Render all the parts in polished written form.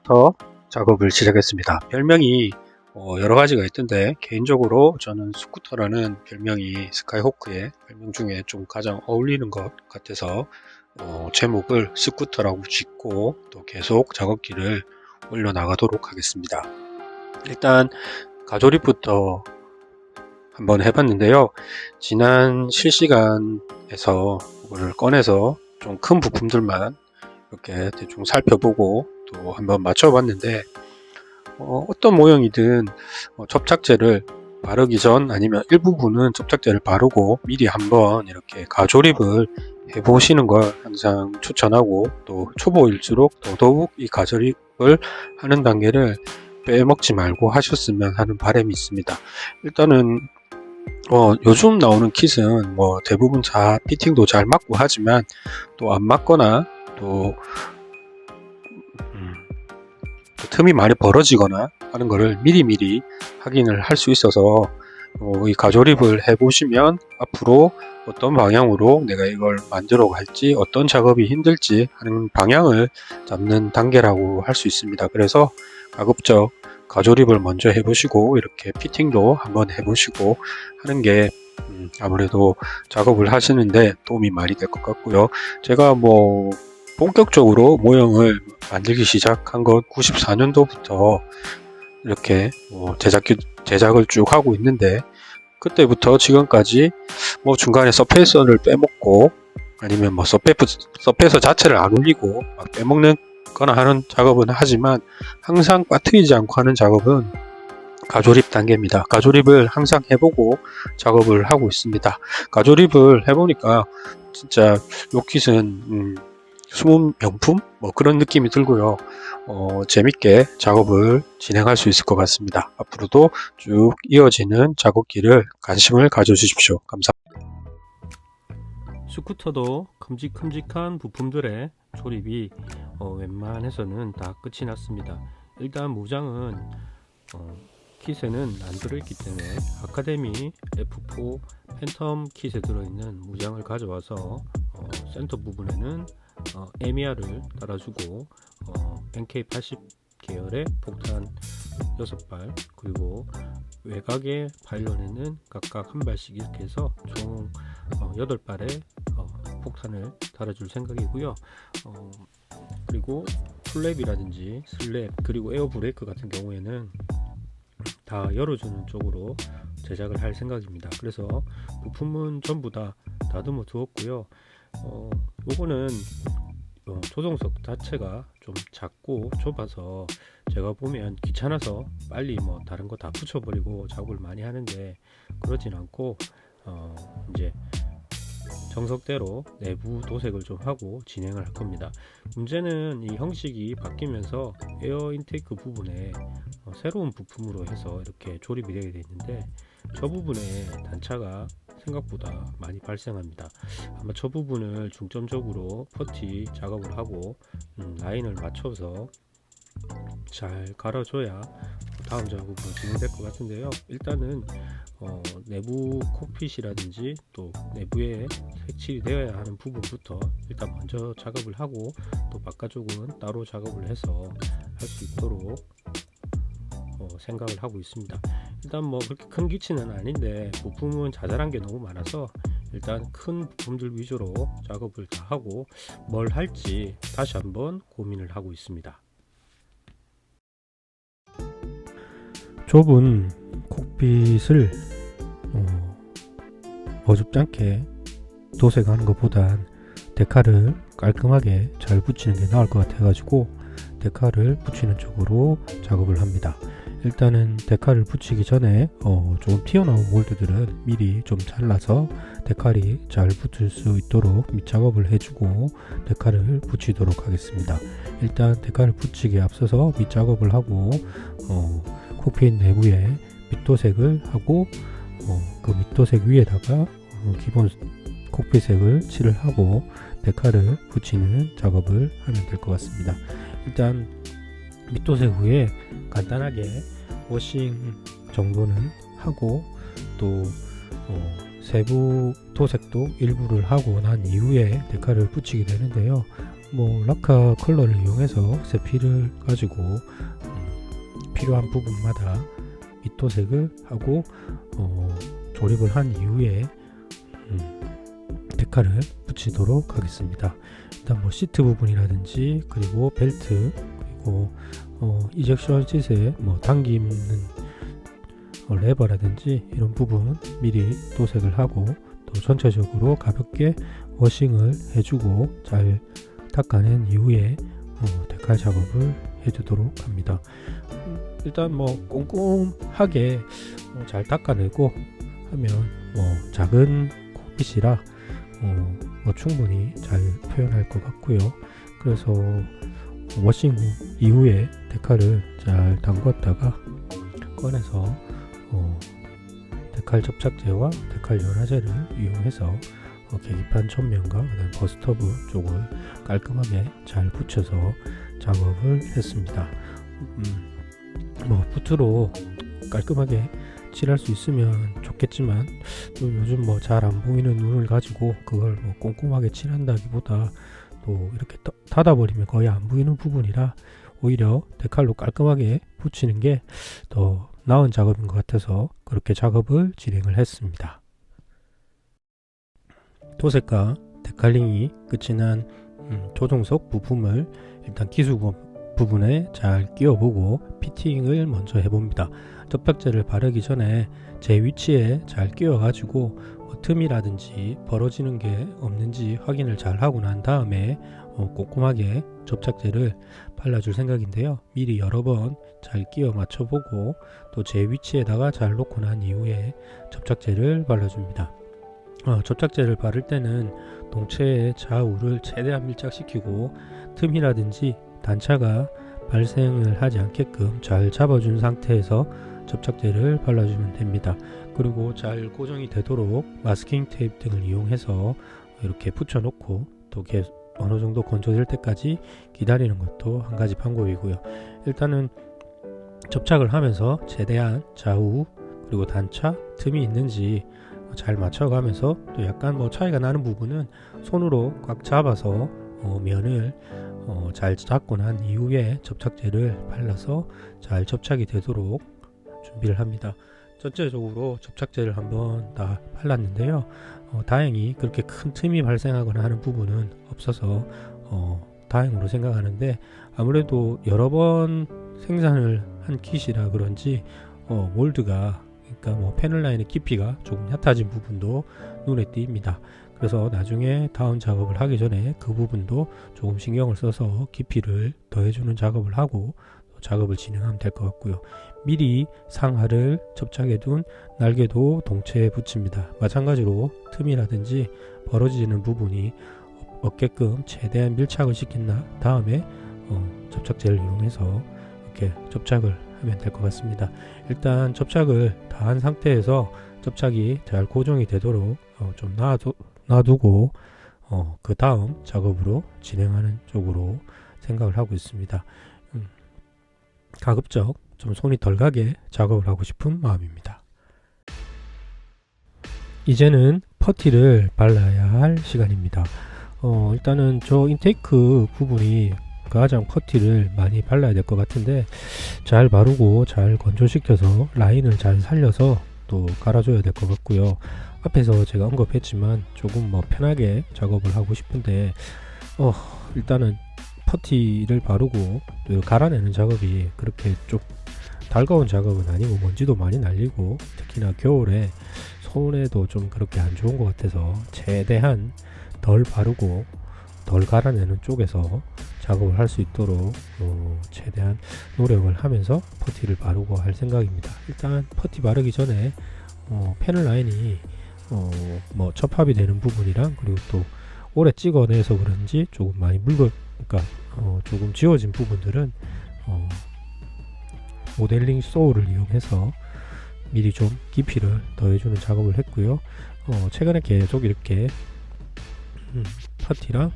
스쿠터 작업을 시작했습니다. 별명이 여러 가지가 있던데 개인적으로 저는 스쿠터라는 별명이 스카이호크의 별명 중에 좀 가장 어울리는 것 같아서 제목을 스쿠터라고 짓고 또 계속 작업기를 올려나가도록 하겠습니다. 일단 가조립부터 한번 해봤는데요. 지난 실시간에서 이거를 꺼내서 좀 큰 부품들만 이렇게 대충 살펴보고 또 한번 맞춰봤는데 어떤 모형이든 접착제를 바르기 전 아니면 일부분은 접착제를 바르고 미리 한번 이렇게 가조립을 해 보시는 걸 항상 추천하고, 또 초보일수록 더더욱 이 가조립을 하는 단계를 빼먹지 말고 하셨으면 하는 바람이 있습니다. 일단은 요즘 나오는 킷은 대부분 다 피팅도 잘 맞고 하지만 또 안 맞거나 또 틈이 많이 벌어지거나 하는 것을 미리미리 확인을 할 수 있어서 이 가조립을 해 보시면 앞으로 어떤 방향으로 내가 이걸 만들어 갈지, 어떤 작업이 힘들지 하는 방향을 잡는 단계라고 할 수 있습니다. 그래서 가급적 가조립을 먼저 해 보시고 이렇게 피팅도 한번 해 보시고 하는 게 아무래도 작업을 하시는데 도움이 많이 될 것 같고요. 제가 본격적으로 모형을 만들기 시작한 건 94년도부터 이렇게 제작을 쭉 하고 있는데, 그때부터 지금까지 중간에 서페이서를 빼먹고 아니면 서페이서 자체를 안 올리고 막 빼먹는 거나 하는 작업은 하지만 항상 빠뜨리지 않고 하는 작업은 가조립 단계입니다. 가조립을 항상 해보고 작업을 하고 있습니다. 가조립을 해보니까 진짜 요 킷은 숨은 명품? 그런 느낌이 들고요. 재밌게 작업을 진행할 수 있을 것 같습니다. 앞으로도 쭉 이어지는 작업기를 관심을 가져주십시오. 감사합니다. 스쿠터도 큼직큼직한 부품들의 조립이 웬만해서는 다 끝이 났습니다. 일단 무장은 킷에는 안 들어있기 때문에 아카데미 F4 팬텀 킷에 들어있는 무장을 가져와서 센터 부분에는 에미아를 달아주고 NK80 계열의 폭탄 6발, 그리고 외곽의 파일런에는 각각 한 발씩 이렇게 해서 총 8발의 폭탄을 달아줄 생각이고요. 그리고 플랩이라든지 슬랩, 그리고 에어 브레이크 같은 경우에는 다 열어주는 쪽으로 제작을 할 생각입니다. 그래서 부품은 전부 다 다듬어 두었고요. 요거는 조종석 자체가 좀 작고 좁아서 제가 보면 귀찮아서 빨리 다른 거 다 붙여버리고 작업을 많이 하는데, 그러진 않고 이제 정석대로 내부 도색을 좀 하고 진행을 할 겁니다. 문제는 이 형식이 바뀌면서 에어 인테이크 부분에 새로운 부품으로 해서 이렇게 조립이 되게 되어 있는데, 저 부분에 단차가 생각보다 많이 발생합니다. 아마 저 부분을 중점적으로 퍼티 작업을 하고 라인을 맞춰서 잘 갈아줘야 다음 작업으로 진행될 것 같은데요. 일단은 내부 콕핏이라든지 또 내부에 색칠이 되어야 하는 부분부터 일단 먼저 작업을 하고, 또 바깥쪽은 따로 작업을 해서 할 수 있도록 생각을 하고 있습니다. 일단 그렇게 큰 기치는 아닌데 부품은 자잘한 게 너무 많아서 일단 큰 부품들 위주로 작업을 다 하고 뭘 할지 다시 한번 고민을 하고 있습니다. 좁은 콕핏을 어줍지 않게 도색하는 것보단 데칼을 깔끔하게 잘 붙이는 게 나을 것 같아 가지고 데칼을 붙이는 쪽으로 작업을 합니다. 일단은 데칼을 붙이기 전에 조금 튀어나온 몰드들은 미리 좀 잘라서 데칼이 잘 붙을 수 있도록 밑작업을 해주고 데칼을 붙이도록 하겠습니다. 일단 데칼을 붙이기에 앞서서 밑작업을 하고 콕핏 내부에 밑도색을 하고 그 밑도색 위에다가 기본 콕핏색을 칠을 하고 데칼을 붙이는 작업을 하면 될 것 같습니다. 일단 밑도색 후에 간단하게 워싱 정도는 하고, 또 세부 도색도 일부를 하고 난 이후에 데칼을 붙이게 되는데요. 뭐 라카 컬러를 이용해서 세필을 가지고 필요한 부분마다 밑도색을 하고 조립을 한 이후에 데칼을 붙이도록 하겠습니다. 일단 뭐 시트 부분이라든지 그리고 벨트 그리고 이젝션 싯에 뭐 당기는 레버라든지 이런 부분 미리 도색을 하고 또 전체적으로 가볍게 워싱을 해주고 잘 닦아낸 이후에 데칼 작업을 해주도록 합니다. 일단 뭐 꼼꼼하게 잘 닦아내고 하면 뭐 작은 콕핏이라 뭐 충분히 잘 표현할 것 같고요. 그래서 워싱 이후에 데칼을 잘 담궜다가 꺼내서 데칼 접착제와 데칼 연화제를 이용해서 계기판 전면과 그다음 버스터브 쪽을 깔끔하게 잘 붙여서 작업을 했습니다. 뭐 붓으로 깔끔하게 칠할 수 있으면 좋겠지만 또 요즘 뭐 잘 안 보이는 눈을 가지고 그걸 뭐 꼼꼼하게 칠한다기보다 또 이렇게 닫아버리면 거의 안 보이는 부분이라 오히려 데칼로 깔끔하게 붙이는 게 더 나은 작업인 것 같아서 그렇게 작업을 진행을 했습니다. 도색과 데칼링이 끝이 난 조종석 부품을 일단 기수부 부분에 잘 끼워보고 피팅을 먼저 해봅니다. 접착제를 바르기 전에 제 위치에 잘 끼워가지고 틈이라든지 벌어지는 게 없는지 확인을 잘 하고 난 다음에 꼼꼼하게 접착제를 발라줄 생각인데요. 미리 여러 번 잘 끼워 맞춰보고 또 제 위치에다가 잘 놓고 난 이후에 접착제를 발라줍니다. 접착제를 바를 때는 동체의 좌우를 최대한 밀착시키고 틈이라든지 단차가 발생을 하지 않게끔 잘 잡아준 상태에서 접착제를 발라주면 됩니다. 그리고 잘 고정이 되도록 마스킹 테이프 등을 이용해서 이렇게 붙여놓고 또 어느 정도 건조될 때까지 기다리는 것도 한 가지 방법이고요. 일단은 접착을 하면서 최대한 좌우 그리고 단차 틈이 있는지 잘 맞춰가면서 또 약간 뭐 차이가 나는 부분은 손으로 꽉 잡아서 면을 잘 잡고 난 이후에 접착제를 발라서 잘 접착이 되도록 준비를 합니다. 전체적으로 접착제를 한번 다 발랐는데요. 다행히 그렇게 큰 틈이 발생하거나 하는 부분은 없어서 다행으로 생각하는데 아무래도 여러 번 생산을 한 킷이라 그런지 몰드가 그러니까 뭐 패널 라인의 깊이가 조금 얕아진 부분도 눈에 띕니다. 그래서 나중에 다운 작업을 하기 전에 그 부분도 조금 신경을 써서 깊이를 더해주는 작업을 하고 작업을 진행하면 될 것 같고요. 미리 상하를 접착해둔 날개도 동체에 붙입니다. 마찬가지로 틈이라든지 벌어지는 부분이 없게끔 최대한 밀착을 시킨 다음에 접착제를 이용해서 이렇게 접착을 하면 될 것 같습니다. 일단 접착을 다 한 상태에서 접착이 잘 고정이 되도록 좀 놔두고 그 다음 작업으로 진행하는 쪽으로 생각을 하고 있습니다. 가급적 좀 손이 덜 가게 작업을 하고 싶은 마음입니다. 이제는 퍼티를 발라야 할 시간입니다. 일단은 저 인테이크 부분이 가장 퍼티를 많이 발라야 될 것 같은데 잘 바르고 잘 건조시켜서 라인을 잘 살려서 또 갈아줘야 될 것 같고요. 앞에서 제가 언급했지만 조금 뭐 편하게 작업을 하고 싶은데 일단은 퍼티를 바르고 또 갈아내는 작업이 그렇게 좀 달가운 작업은 아니고 먼지도 많이 날리고 특히나 겨울에 손에도 좀 그렇게 안 좋은 것 같아서 최대한 덜 바르고 덜 갈아내는 쪽에서 작업을 할 수 있도록 최대한 노력을 하면서 퍼티를 바르고 할 생각입니다. 일단 퍼티 바르기 전에 패널 라인이 뭐 접합이 되는 부분이랑 그리고 또 오래 찍어내서 그런지 조금 많이 그러니까 조금 지워진 부분들은 모델링 소울을 이용해서 미리 좀 깊이를 더해주는 작업을 했고요. 최근에 계속 이렇게 퍼티랑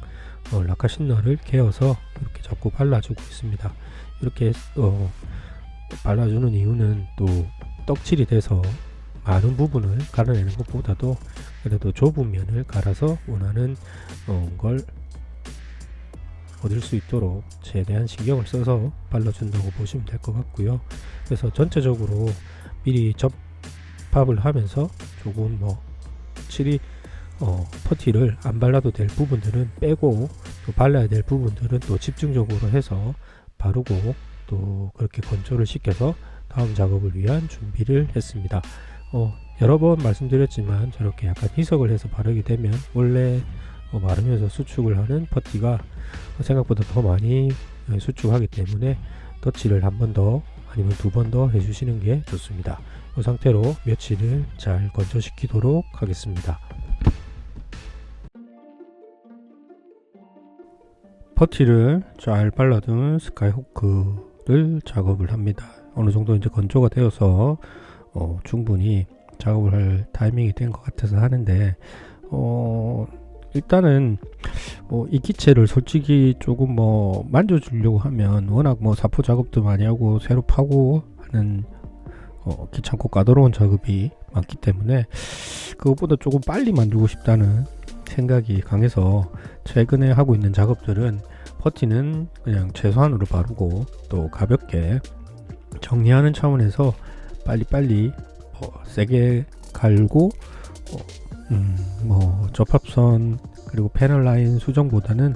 라카 신너를 개어서 이렇게 자꾸 발라주고 있습니다. 이렇게 발라주는 이유는 또 떡칠이 돼서 많은 부분을 갈아내는 것보다도 그래도 좁은 면을 갈아서 원하는 걸 얻을 수 있도록 최대한 신경을 써서 발라준다고 보시면 될 것 같고요. 그래서 전체적으로 미리 접합을 하면서 조금 확실히 퍼티를 안 발라도 될 부분들은 빼고, 또 발라야 될 부분들은 또 집중적으로 해서 바르고, 또 그렇게 건조를 시켜서 다음 작업을 위한 준비를 했습니다. 여러 번 말씀드렸지만 저렇게 약간 희석을 해서 바르게 되면 원래 바르면서 수축을 하는 퍼티가 생각보다 더 많이 수축하기 때문에 터치를 한 번 더 아니면 두 번 더 해주시는 게 좋습니다. 이 상태로 며칠을 잘 건조시키도록 하겠습니다. 퍼티를 잘 발라둔 스카이호크를 작업을 합니다. 어느 정도 이제 건조가 되어서 충분히 작업을 할 타이밍이 된 것 같아서 하는데, 일단은 이 기체를 솔직히 조금 만져주려고 하면 워낙 사포 작업도 많이 하고 새로 파고 하는 귀찮고 까다로운 작업이 많기 때문에 그것보다 조금 빨리 만들고 싶다는 생각이 강해서 최근에 하고 있는 작업들은 퍼티는 그냥 최소한으로 바르고 또 가볍게 정리하는 차원에서 빨리빨리 세게 갈고 접합선 그리고 패널 라인 수정보다는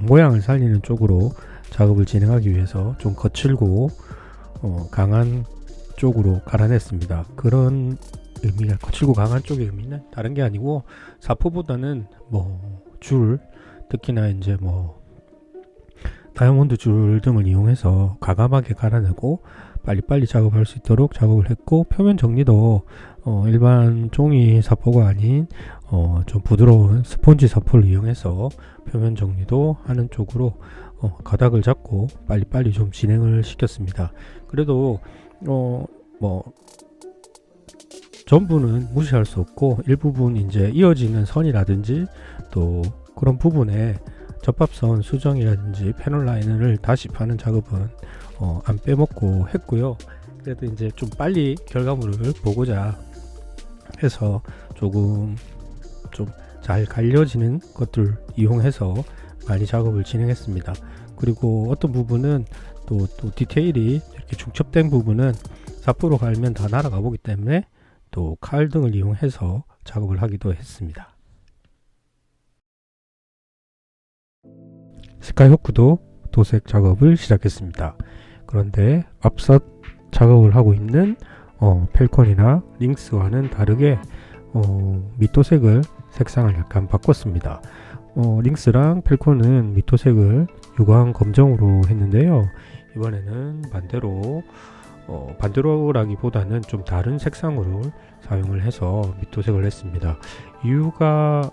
모양을 살리는 쪽으로 작업을 진행하기 위해서 좀 거칠고 강한 쪽으로 갈아냈습니다. 그런 의미가, 거칠고 강한 쪽의 의미는 다른 게 아니고 사포보다는 줄, 특히나 이제 다이아몬드 줄 등을 이용해서 과감하게 갈아내고 빨리빨리 작업할 수 있도록 작업을 했고, 표면 정리도 일반 종이 사포가 아닌 좀 부드러운 스폰지 사포를 이용해서 표면 정리도 하는 쪽으로 가닥을 잡고 빨리빨리 좀 진행을 시켰습니다. 그래도 전부는 무시할 수 없고 일부분 이제 이어지는 선이라든지 또 그런 부분에 접합선 수정이라든지 패널 라인을 다시 파는 작업은 안 빼먹고 했고요. 그래도 이제 좀 빨리 결과물을 보고자 해서 조금 좀 잘 갈려지는 것들 이용해서 많이 작업을 진행했습니다. 그리고 어떤 부분은 또 디테일이 이렇게 중첩된 부분은 사포로 갈면 다 날아가 보기 때문에 또 칼 등을 이용해서 작업을 하기도 했습니다. 스카이호크도 도색 작업을 시작했습니다. 그런데 앞서 작업을 하고 있는 펠콘이나 링스와는 다르게 밑도색을 색상을 약간 바꿨습니다. 링스랑 펠콘은 밑도색을 유광 검정으로 했는데요. 이번에는 반대로라기보다는 좀 다른 색상으로 사용을 해서 밑도색을 했습니다. 이유가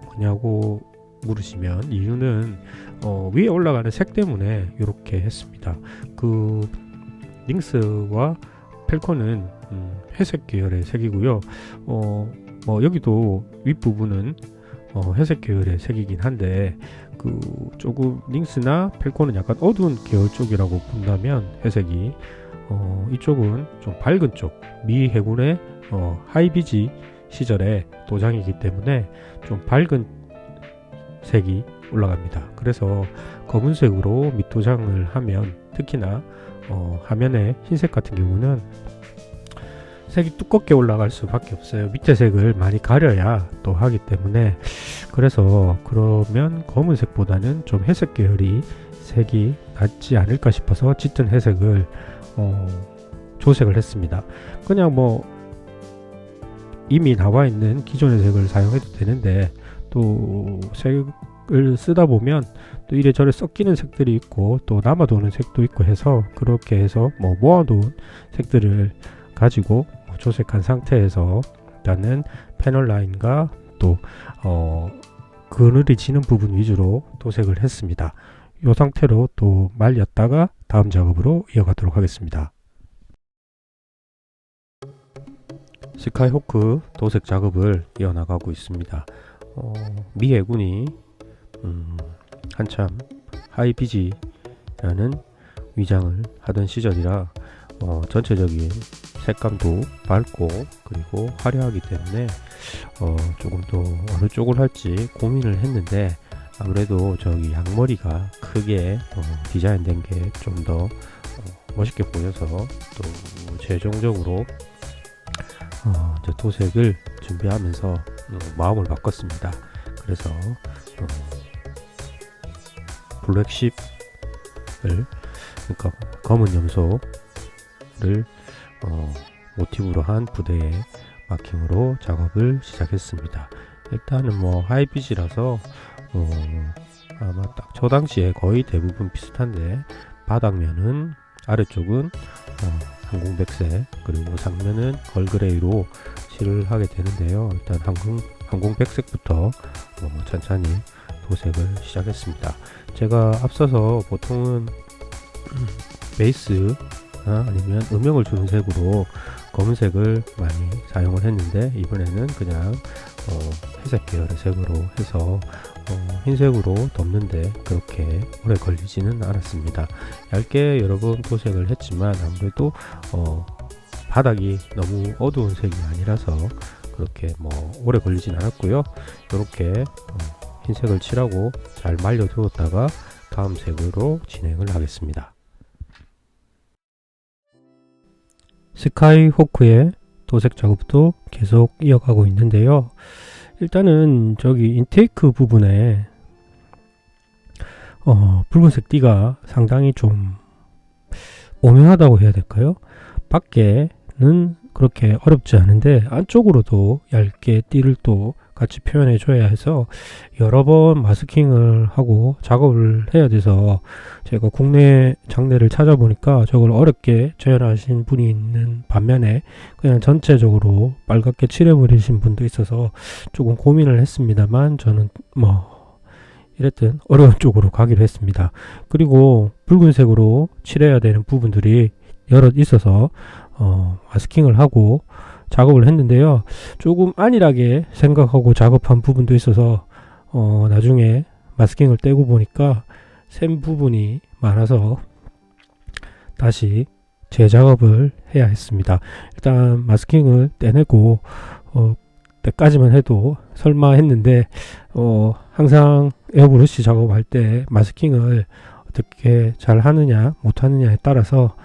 뭐냐고 물으시면, 이유는 위에 올라가는 색 때문에 이렇게 했습니다. 그 링스와 펠콘은 회색 계열의 색이고요. 여기도 윗부분은 회색 계열의 색이긴 한데, 조금 링스나 펠콘은 약간 어두운 계열 쪽이라고 본다면 회색이, 이쪽은 좀 밝은 쪽, 미 해군의 하이비지 시절의 도장이기 때문에 좀 밝은 색이 올라갑니다. 그래서 검은색으로 밑도장을 하면, 특히나 화면에 흰색 같은 경우는 색이 두껍게 올라갈 수밖에 없어요. 밑에 색을 많이 가려야 또 하기 때문에. 그래서 그러면 검은색보다는 좀 회색 계열이 색이 낫지 않을까 싶어서 짙은 회색을 조색을 했습니다. 그냥 이미 나와 있는 기존의 색을 사용해도 되는데, 또 색을 쓰다 보면 또 이래저래 섞이는 색들이 있고 또 남아도는 색도 있고 해서, 그렇게 해서 모아둔 색들을 가지고 조색한 상태에서 일단은 패널 라인과 또 그늘이 지는 부분 위주로 도색을 했습니다. 이 상태로 또 말렸다가 다음 작업으로 이어가도록 하겠습니다. 스카이호크 도색 작업을 이어나가고 있습니다. 미해군이 한참 하이비지라는 위장을 하던 시절이라 전체적인 색감도 밝고 그리고 화려하기 때문에 조금 더 어느 쪽을 할지 고민을 했는데, 아무래도 저기 양머리가 크게 디자인된 게 좀 더 멋있게 보여서 또 최종적으로 이제 도색을 준비하면서 마음을 바꿨습니다. 그래서 블랙십을, 그러니까 검은 염소를 모티브로 한 부대에 마킹으로 작업을 시작했습니다. 일단은 뭐 하이빗이라서 아마 딱 저 당시에 거의 대부분 비슷한데, 바닥면은 아래쪽은 항공백색, 그리고 상면은 걸그레이로 칠을 하게 되는데요. 일단 항공백색부터 천천히 도색을 시작했습니다. 제가 앞서서 보통은 베이스 아니면 음영을 주는 색으로 검은색을 많이 사용을 했는데, 이번에는 그냥 회색 계열의 색으로 해서 흰색으로 덮는데 그렇게 오래 걸리지는 않았습니다. 얇게 여러 번 도색을 했지만 아무래도 바닥이 너무 어두운 색이 아니라서 그렇게 오래 걸리진 않았고요. 이렇게 흰색을 칠하고 잘 말려 두었다가 다음 색으로 진행을 하겠습니다. 스카이호크의 도색 작업도 계속 이어가고 있는데요. 일단은 저기 인테이크 부분에 붉은색 띠가 상당히 좀 오묘하다고 해야 될까요? 밖에는 그렇게 어렵지 않은데 안쪽으로도 얇게 띠를 또 같이 표현해 줘야 해서 여러 번 마스킹을 하고 작업을 해야 돼서, 제가 국내 장내를 찾아보니까 저걸 어렵게 재현하신 분이 있는 반면에 그냥 전체적으로 빨갛게 칠해버리신 분도 있어서 조금 고민을 했습니다만, 저는 이랬든 어려운 쪽으로 가기로 했습니다. 그리고 붉은색으로 칠해야 되는 부분들이 여럿 있어서 마스킹을 하고 작업을 했는데요. 조금 안일하게 생각하고 작업한 부분도 있어서 나중에 마스킹을 떼고 보니까 샘 부분이 많아서 다시 재작업을 해야 했습니다. 일단 마스킹을 떼내고 때까지만 해도 설마 했는데 항상 에어브러쉬 작업할 때 마스킹을 어떻게 잘 하느냐 못 하느냐에 따라서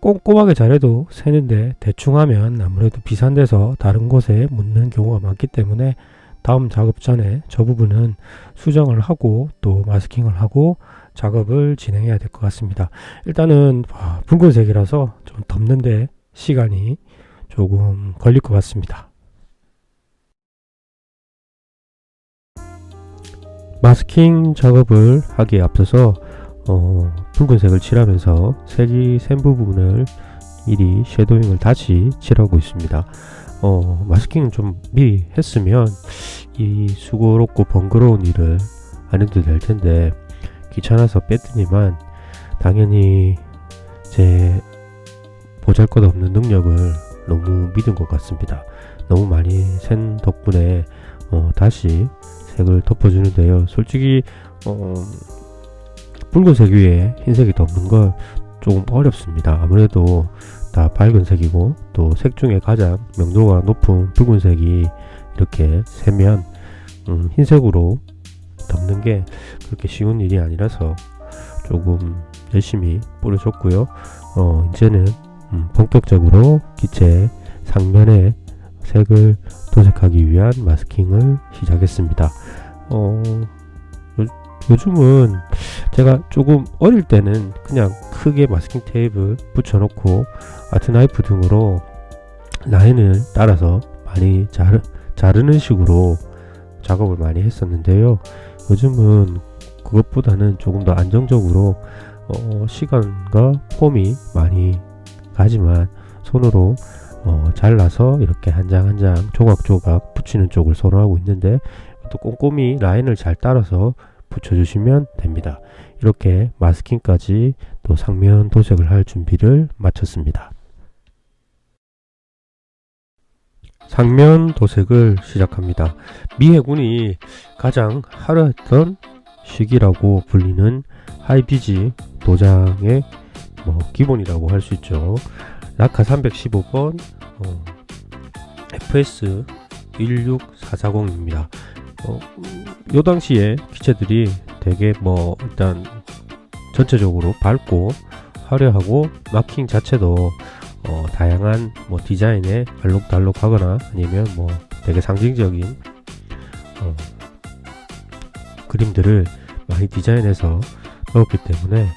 꼼꼼하게 잘해도 새는데, 대충 하면 아무래도 비산돼서 다른 곳에 묻는 경우가 많기 때문에 다음 작업 전에 저 부분은 수정을 하고 또 마스킹을 하고 작업을 진행해야 될 것 같습니다. 일단은 붉은색이라서 좀 덮는데 시간이 조금 걸릴 것 같습니다. 마스킹 작업을 하기에 앞서서 붉은색을 칠하면서 색이 센 부분을 미리 섀도잉을 다시 칠하고 있습니다. 마스킹은 좀 미리 했으면 이 수고롭고 번거로운 일을 안 해도 될 텐데 귀찮아서 뺐더니만, 당연히 제 보잘것없는 능력을 너무 믿은 것 같습니다. 너무 많이 센 덕분에 다시 색을 덮어주는데요. 솔직히 붉은색 위에 흰색이 덮는 걸 조금 어렵습니다. 아무래도 다 밝은 색이고 또 색 중에 가장 명도가 높은 붉은색이 이렇게 세면 흰색으로 덮는 게 그렇게 쉬운 일이 아니라서 조금 열심히 뿌려줬고요. 이제는 본격적으로 기체 상면에 색을 도색하기 위한 마스킹을 시작했습니다. 요즘은 제가 조금 어릴 때는 그냥 크게 마스킹 테이프 붙여놓고 아트 나이프 등으로 라인을 따라서 많이 자르는 식으로 작업을 많이 했었는데요. 요즘은 그것보다는 조금 더 안정적으로 시간과 폼이 많이 가지만 손으로 잘라서 이렇게 한 장 한 장 조각조각 붙이는 쪽을 선호하고 있는데, 또 꼼꼼히 라인을 잘 따라서 붙여주시면 됩니다. 이렇게 마스킹까지 또 상면 도색을 할 준비를 마쳤습니다. 상면 도색을 시작합니다. 미해군이 가장 화려했던 시기라고 불리는 하이비지 도장의 기본이라고 할 수 있죠. 라카 315번 FS 16440입니다. 요 당시에 기체들이 되게 일단 전체적으로 밝고 화려하고 마킹 자체도 다양한 디자인에 알록달록하거나 아니면 되게 상징적인 그림들을 많이 디자인해서 넣었기 때문에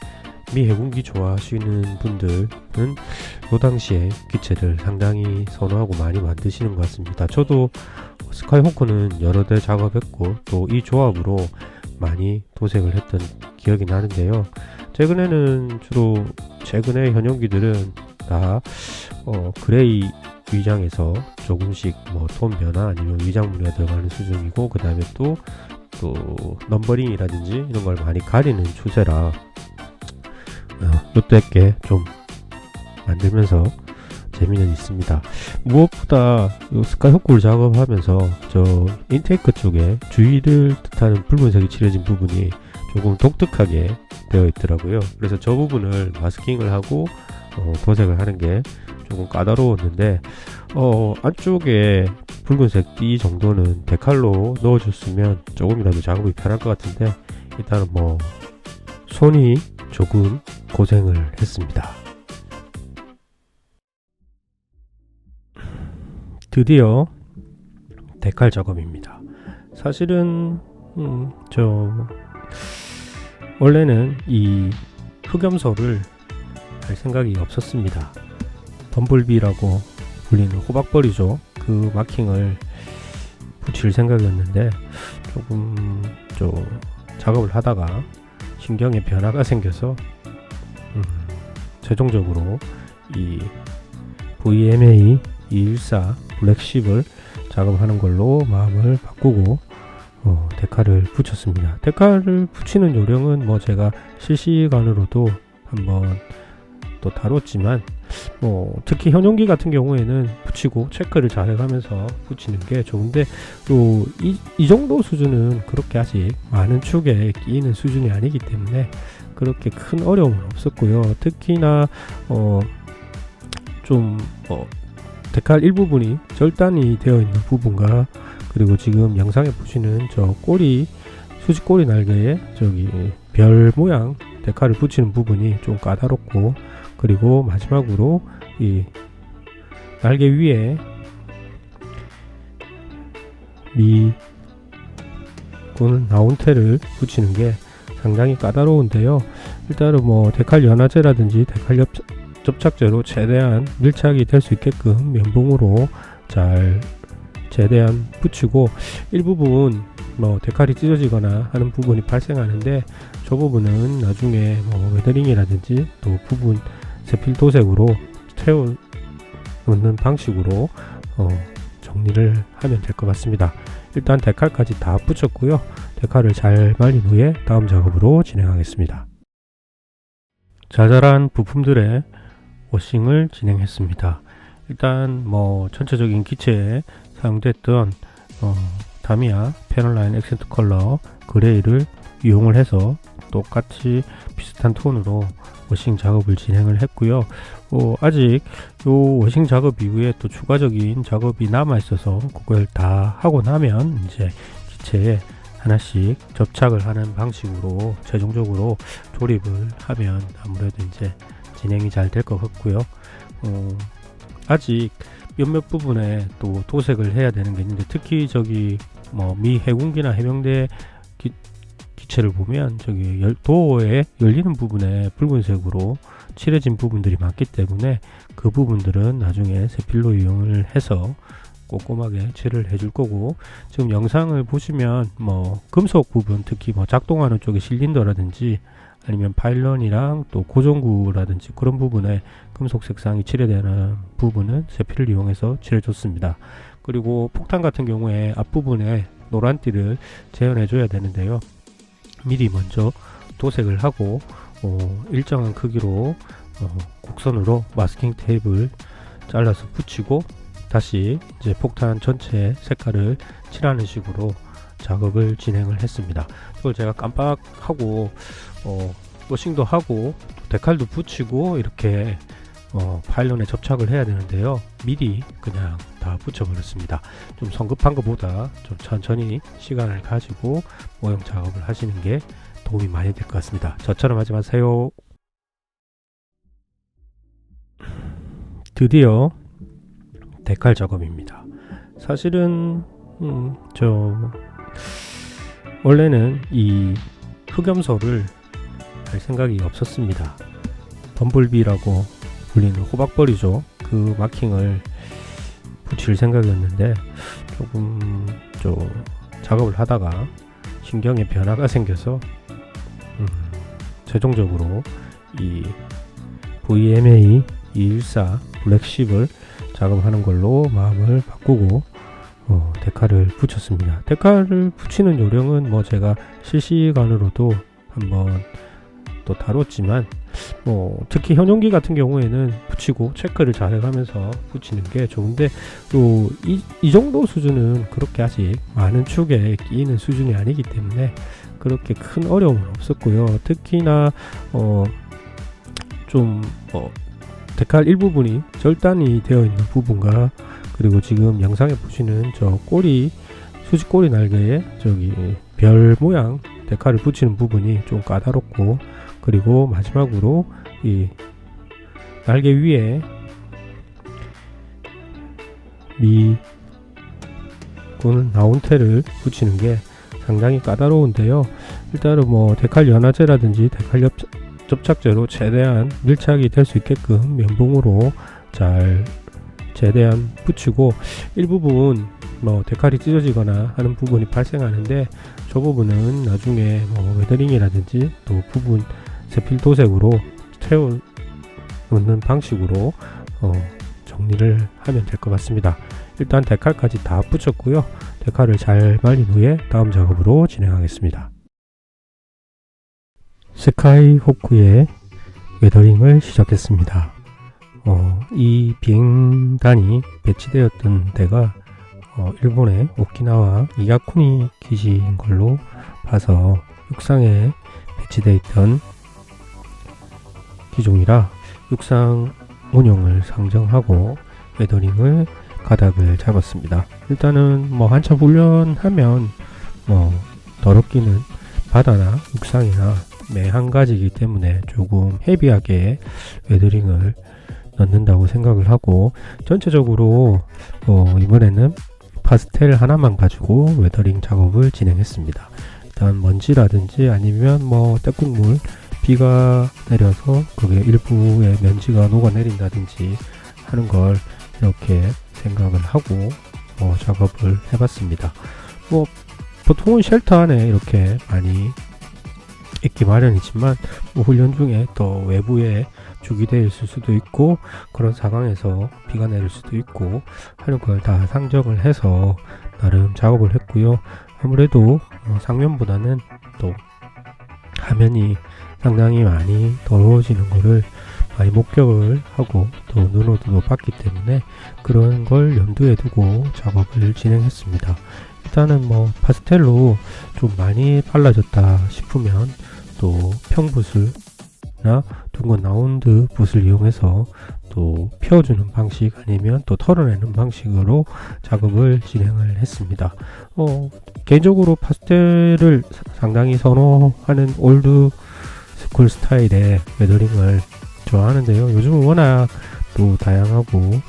미 해군기 좋아하시는 분들은 요 당시에 기체를 상당히 선호하고 많이 만드시는 것 같습니다. 저도 스카이호크는 여러 대 작업했고 또 이 조합으로 많이 도색을 했던 기억이 나는데요. 최근에 현용기들은 다 그레이 위장에서 조금씩 톤 변화 아니면 위장물에 들어가는 수준이고, 그 다음에 또 넘버링이라든지 이런 걸 많이 가리는 추세라 요때께 좀 만들면서 재미는 있습니다. 무엇보다 스카이호크를 작업하면서 저 인테이크 쪽에 주위를 뜻하는 붉은색이 칠해진 부분이 조금 독특하게 되어 있더라고요. 그래서 저 부분을 마스킹을 하고 도색을 하는 게 조금 까다로웠는데, 안쪽에 붉은색 띠 정도는 데칼로 넣어줬으면 조금이라도 작업이 편할 것 같은데, 일단은 손이 조금 고생을 했습니다. 드디어 데칼 작업입니다. 사실은 원래는 이 흑염소를 할 생각이 없었습니다. 덤블비라고 불리는 호박벌이죠. 그 마킹을 붙일 생각이었는데 조금 작업을 하다가 신경에 변화가 생겨서 최종적으로 이 VMA 214 블랙십을 작업하는 걸로 마음을 바꾸고 데칼을 붙였습니다. 데칼을 붙이는 요령은 제가 실시간으로도 한번 또 다뤘지만 특히 현용기 같은 경우에는 붙이고 체크를 잘 해가면서 붙이는 게 좋은데, 이 정도 수준은 그렇게 아직 많은 축에 끼이는 수준이 아니기 때문에 그렇게 큰 어려움은 없었고요. 특히나 데칼 일부분이 절단이 되어 있는 부분과, 그리고 지금 영상에 보시는 저 수직꼬리 날개에 별 모양 데칼을 붙이는 부분이 좀 까다롭고, 그리고 마지막으로 이 날개 위에 미군 나온테를 붙이는 게 상당히 까다로운데요. 일단은 데칼 연화제라든지 데칼 접착제로 최대한 밀착이 될 수 있게끔 면봉으로 잘 최대한 붙이고, 일부분 데칼이 찢어지거나 하는 부분이 발생하는데, 저 부분은 나중에 웨더링이라든지 또 부분 세필 도색으로 채워 놓는 방식으로 정리를 하면 될 것 같습니다. 일단 데칼까지 다 붙였고요. 데칼을 잘 말린 후에 다음 작업으로 진행하겠습니다. 자잘한 부품들의 워싱을 진행했습니다. 일단 전체적인 기체에 사용됐던 타미야 패널라인 액센트 컬러 그레이를 이용을 해서 똑같이 비슷한 톤으로 워싱 작업을 진행을 했고요. 아직 요 워싱 작업 이후에 또 추가적인 작업이 남아 있어서 그걸 다 하고 나면 이제 기체에 하나씩 접착을 하는 방식으로 최종적으로 조립을 하면 아무래도 이제 진행이 잘 될 것 같고요. 아직 몇몇 부분에 또 도색을 해야 되는 게 있는데, 특히 미 해군기나 해병대 기체를 보면 도어에 열리는 부분에 붉은색으로 칠해진 부분들이 많기 때문에 그 부분들은 나중에 세필로 이용을 해서 꼼꼼하게 칠을 해줄 거고, 지금 영상을 보시면 금속 부분, 특히 작동하는 쪽에 실린더라든지 아니면 파일런이랑 또 고정구라든지 그런 부분에 금속 색상이 칠해되는 부분은 세필을 이용해서 칠해줬습니다. 그리고 폭탄 같은 경우에 앞부분에 노란띠를 재현해 줘야 되는데요, 미리 먼저 도색을 하고 일정한 크기로 곡선으로 마스킹 테이프를 잘라서 붙이고, 다시 이제 폭탄 전체 색깔을 칠하는 식으로 작업을 진행을 했습니다. 이걸 제가 깜빡하고 워싱도 하고 데칼도 붙이고 이렇게 파일런에 접착을 해야 되는데요. 미리 그냥 다 붙여버렸습니다. 좀 성급한 것보다 좀 천천히 시간을 가지고 모형 작업을 하시는 게 도움이 많이 될 것 같습니다. 저처럼 하지 마세요. 드디어 데칼 작업입니다. 사실은 원래는 이 흑염소를 할 생각이 없었습니다. 덤블비라고 불리는 호박벌이죠. 그 마킹을 붙일 생각이었는데 조금 작업을 하다가 신경에 변화가 생겨서 최종적으로 이 VMA 214 블랙십을 작업하는 걸로 마음을 바꾸고 데칼을 붙였습니다. 데칼을 붙이는 요령은 제가 실시간으로도 한번 또 다뤘지만 특히 현용기 같은 경우에는 붙이고 체크를 잘 해가면서 붙이는 게 좋은데 이 정도 수준은 그렇게 아직 많은 축에 끼이는 수준이 아니기 때문에 그렇게 큰 어려움은 없었고요. 특히나 데칼 일부분이 절단이 되어 있는 부분과 그리고 지금 영상에 보시는 저 수직 꼬리 날개에 별 모양 데칼을 붙이는 부분이 좀 까다롭고, 그리고 마지막으로 이 날개 위에 나온테를 붙이는 게 상당히 까다로운데요. 일단은 데칼 연화제라든지 데칼 접착제로 최대한 밀착이 될 수 있게끔 면봉으로 잘 최대한 붙이고, 일부분 데칼이 찢어지거나 하는 부분이 발생하는데 저 부분은 나중에 웨더링이라든지 또 부분 세필 도색으로 채워 놓는 방식으로 정리를 하면 될 것 같습니다. 일단 데칼까지 다 붙였고요. 데칼을 잘 말린 후에 다음 작업으로 진행하겠습니다. 스카이 호크의 웨더링을 시작했습니다. 이 비행단이 배치되었던 데가 일본의 오키나와 이가쿠니 기지인 걸로 봐서 육상에 배치되어 있던 기종이라 육상 운용을 상정하고 웨더링을 가닥을 잡았습니다. 일단은 한참 훈련하면 더럽기는 바다나 육상이나 매 한 가지이기 때문에 조금 헤비하게 웨더링을 넣는다고 생각을 하고, 전체적으로 이번에는 파스텔 하나만 가지고 웨더링 작업을 진행했습니다. 일단 먼지라든지 아니면 때국물, 비가 내려서 그게 일부의 먼지가 녹아내린다든지 하는 걸 이렇게 생각을 하고 작업을 해봤습니다. 보통은 쉘터 안에 이렇게 많이 있기 마련이지만 훈련 중에 또 외부에 주기되어 있을 수도 있고, 그런 상황에서 비가 내릴 수도 있고 하는 걸 다 상정을 해서 나름 작업을 했고요. 아무래도 상면보다는 또 하면이 상당히 많이 더러워지는 거를 많이 목격을 하고 또 눈으로도 봤기 때문에 그런 걸 염두에 두고 작업을 진행했습니다. 일단은 파스텔로 좀 많이 발라졌다 싶으면 또 평붓을나 둥근 라운드 붓을 이용해서 또 펴주는 방식 아니면 또 털어내는 방식으로 작업을 진행을 했습니다. 개인적으로 파스텔을 상당히 선호하는 올드 스쿨 스타일의 웨더링을 좋아하는데요. 요즘은 워낙 또 다양하고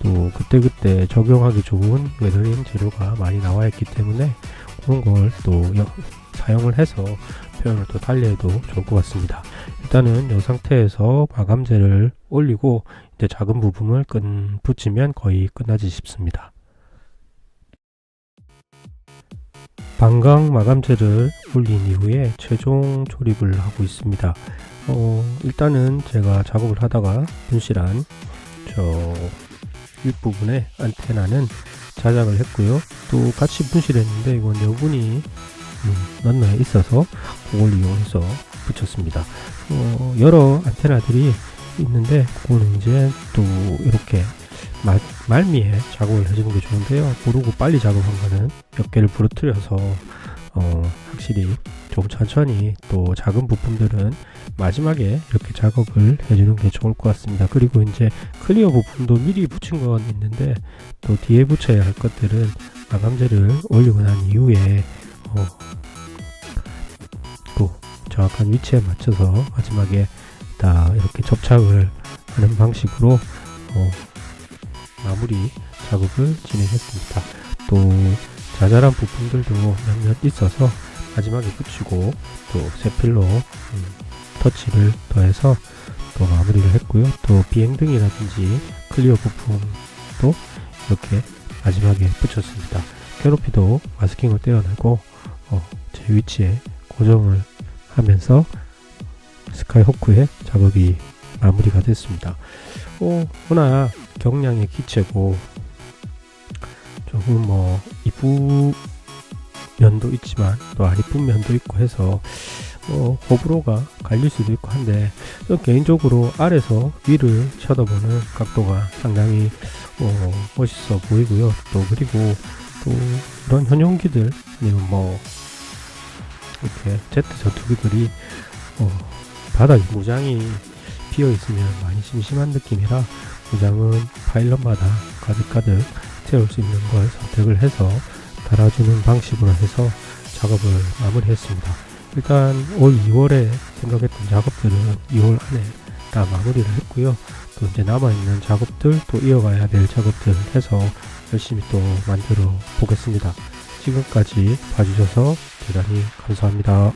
또 그때그때 적용하기 좋은 웨더링 재료가 많이 나와 있기 때문에 그런 걸 또 사용을 해서 표현을 또 달리해도 좋을 것 같습니다. 일단은 이 상태에서 마감재를 올리고 이제 작은 부분을 붙이면 거의 끝나지 싶습니다. 반각 마감재를 올린 이후에 최종 조립을 하고 있습니다. 일단은 제가 작업을 하다가 분실한 윗부분에 안테나는 자작을 했고요. 또 같이 분실했는데 이건 여분이 런너에 있어서 그걸 이용해서 붙였습니다. 여러 안테나들이 있는데 그거는 이제 또 이렇게 말미에 작업을 해주는 게 좋은데요. 모르고 빨리 작업한 거는 몇 개를 부러뜨려서 확실히 좀 천천히, 또 작은 부품들은 마지막에 이렇게 작업을 해주는 게 좋을 것 같습니다. 그리고 이제 클리어 부품도 미리 붙인 건 있는데, 또 뒤에 붙여야 할 것들은 마감재를 올리고 난 이후에 또 정확한 위치에 맞춰서 마지막에 다 이렇게 접착을 하는 방식으로 마무리 작업을 진행했습니다. 또 자잘한 부품들도 몇몇 있어서 마지막에 붙이고 또 세필로 터치를 더해서 또 마무리를 했고요. 또 비행등이라든지 클리어 부품도 이렇게 마지막에 붙였습니다. 캐노피도 마스킹을 떼어내고 제 위치에 고정을 하면서 스카이호크의 작업이 마무리가 됐습니다. 워낙 경량의 기체고 조금 이쁜 면도 있지만 또 안 이쁜 면도 있고 해서 호불호가 갈릴 수도 있고 한데, 개인적으로 아래서 위를 쳐다보는 각도가 상당히 멋있어 보이고요. 또 그리고 또 이런 현용기들 아니면 이렇게 제트 전투기들이 바닥에 무장이 비어 있으면 많이 심심한 느낌이라 무장은 파일럿마다 가득가득 채울 수 있는 걸 선택을 해서 달아주는 방식으로 해서 작업을 마무리했습니다. 일단 올 2월에 생각했던 작업들은 2월 안에 다 마무리를 했고요. 또 이제 남아있는 작업들, 또 이어가야 될 작업들 해서 열심히 또 만들어 보겠습니다. 지금까지 봐주셔서 대단히 감사합니다.